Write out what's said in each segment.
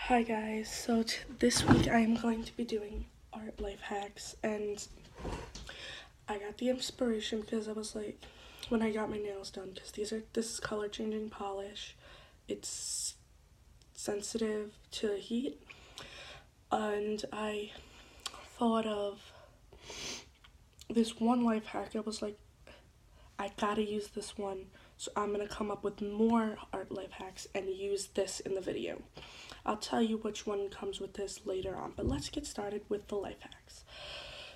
Hi guys, so this week I am going to be doing art life hacks, and I got the inspiration because I was like, when I got my nails done, because this is color changing polish, it's sensitive to heat, and I thought of this one life hack. I was like, I gotta use this one, so I'm gonna come up with more art life hacks and use this in the video. I'll tell you which one comes with this later on, but let's get started with the life hacks.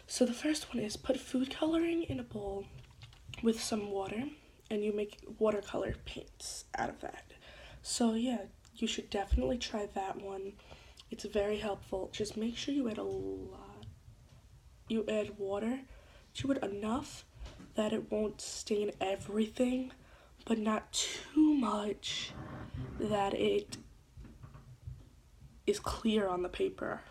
So the first one is put food coloring in a bowl with some water, and you make watercolor paints out of that. So yeah, you should definitely try that one. It's very helpful. Just make sure you add a lot. You add water to it enough that it won't stain everything, but not too much that it is clear on the paper.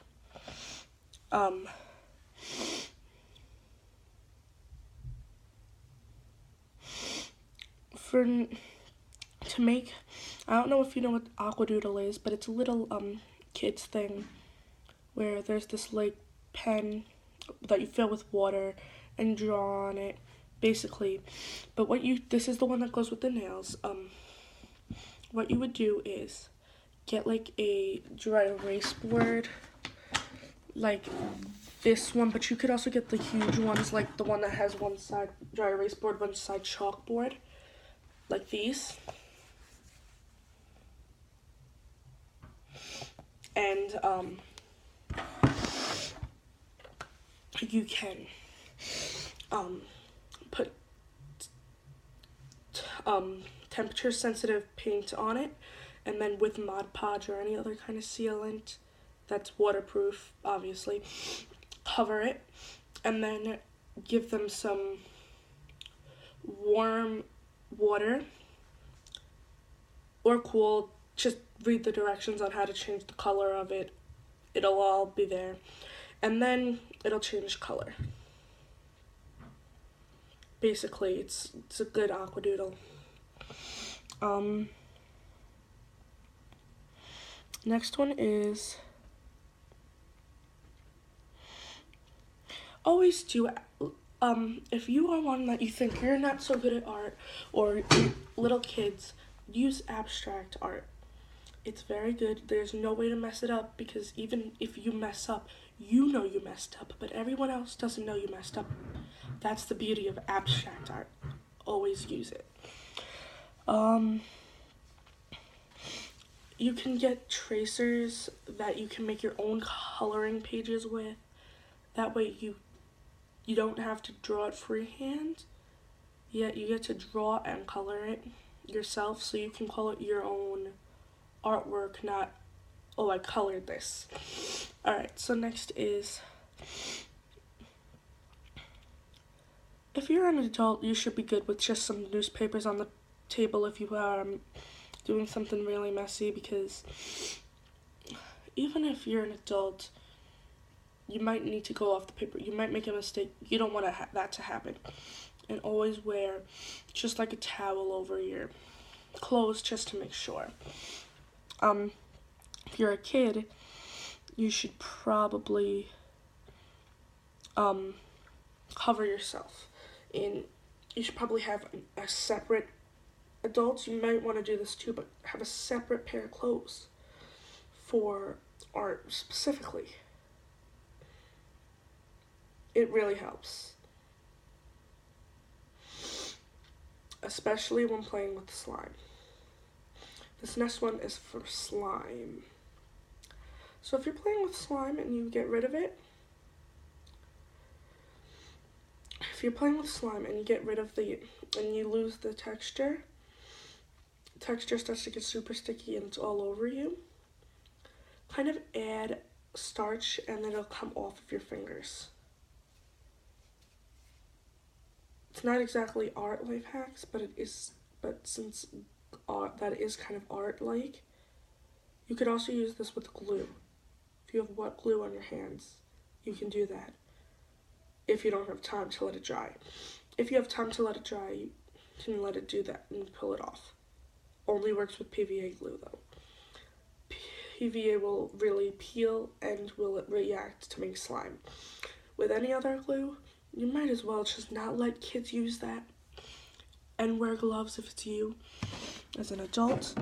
For to make, I don't know if you know what Aquadoodle is, but it's a little kids thing where there's this like pen that you fill with water and draw on it, basically. But this is the one that goes with the nails. What you would do is get like a dry erase board, like this one, but you could also get the huge ones, like the one that has one side dry erase board, one side chalkboard, like these. And you can put temperature sensitive paint on it, and then with Mod Podge or any other kind of sealant that's waterproof, obviously, cover it, and then give them some warm water or cool. Just read the directions on how to change the color of it. It'll all be there, and then it'll change color. Basically, it's a good Aquadoodle. Next one is always do, if you are one that you think you're not so good at art, or little kids, use abstract art. It's very good. There's no way to mess it up, because even if you mess up, you know you messed up, but everyone else doesn't know you messed up. That's the beauty of abstract art. Always use it. You can get tracers that you can make your own coloring pages with. That way you don't have to draw it freehand, yet you get to draw and color it yourself, so you can call it your own artwork, not, oh, I colored this. Alright, so next is, if you're an adult, you should be good with just some newspapers on the table if you are doing something really messy, because even if you're an adult, you might need to go off the paper. You might make a mistake. You don't want that to happen. And always wear just like a towel over your clothes, just to make sure. If you're a kid, you should probably cover yourself. And you should probably have a separate, adults, you might want to do this too, but have a separate pair of clothes for art specifically. It really helps, especially when playing with slime. This next one is for slime. So if you're playing with slime and you get rid of it, if you're playing with slime and you get rid of and you lose the texture starts to get super sticky and it's all over you, kind of add starch and then it'll come off of your fingers. It's not exactly art life hacks, but since that is kind of art-like, you could also use this with glue. If you have wet glue on your hands, you can do that if you don't have time to let it dry. If you have time to let it dry, you can let it do that and pull it off. Only works with PVA glue though. PVA will really peel and will react to make slime. With any other glue, you might as well just not let kids use that and wear gloves if it's you as an adult.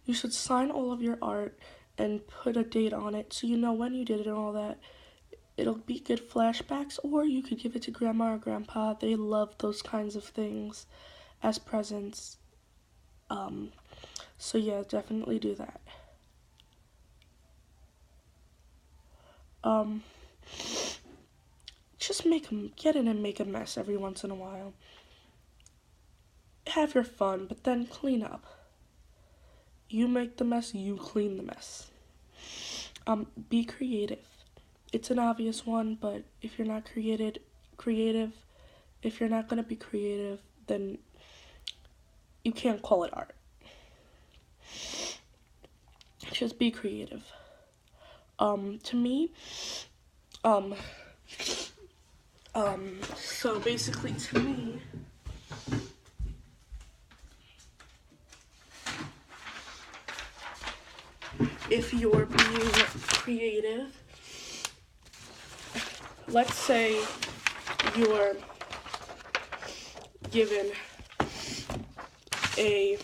You should sign all of your art and put a date on it so you know when you did it and all that. It'll be good flashbacks, or you could give it to grandma or grandpa. They love those kinds of things as presents. So yeah, definitely do that. Just get in and make a mess every once in a while. Have your fun, but then clean up. You make the mess, you clean the mess. Be creative. It's an obvious one, but if you're not creative, if you're not gonna be creative, then you can't call it art. Just be creative. To me, so basically to me, if you're being creative, let's say you're given a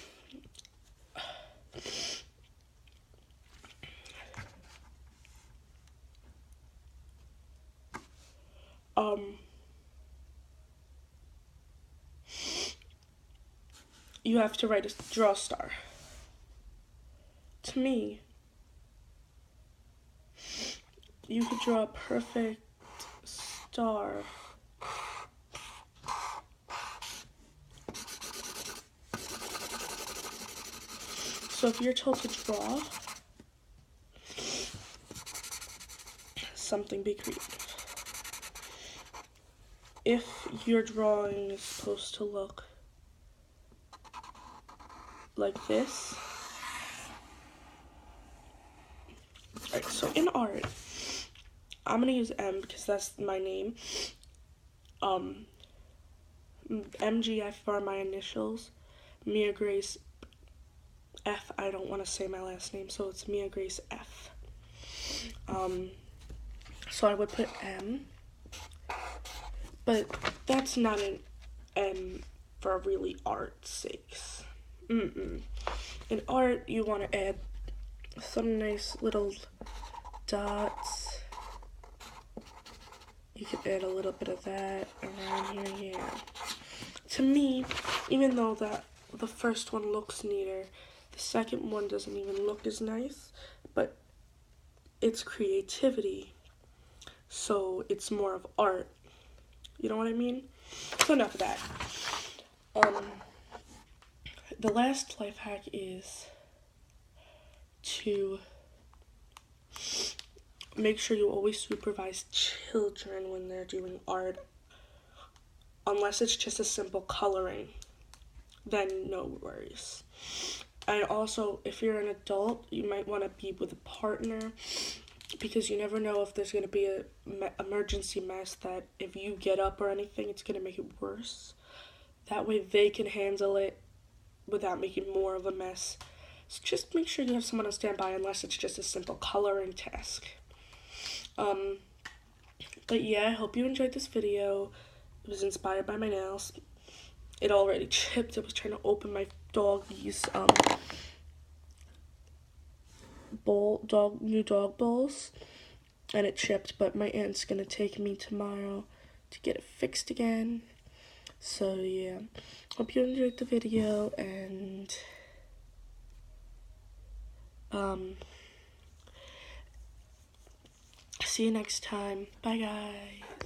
you have to draw a star. To me, you could draw a perfect star. So if you're told to draw something, be creative. If your drawing is supposed to look like this. Alright, so in art, I'm gonna use M because that's my name. MGF are my initials. Mia Grace F. I don't want to say my last name, so it's Mia Grace F. So I would put M, but that's not an M for really art's sakes. In art, you want to add some nice little dots. You could add a little bit of that around here, yeah. To me, even though the first one looks neater, the second one doesn't even look as nice, but it's creativity, so it's more of art. You know what I mean? So enough of that. The last life hack is to make sure you always supervise children when they're doing art. Unless it's just a simple coloring, then no worries. And also, if you're an adult, you might want to be with a partner, because you never know if there's going to be a emergency mess that if you get up or anything, it's going to make it worse. That way they can handle it without making more of a mess. So just make sure you have someone on standby, unless it's just a simple coloring task. But yeah, I hope you enjoyed this video. It was inspired by my nails. It already chipped. I was trying to open my doggies new dog bowls, and it chipped, but my aunt's gonna take me tomorrow to get it fixed again. So yeah, hope you enjoyed the video, and see you next time. Bye guys.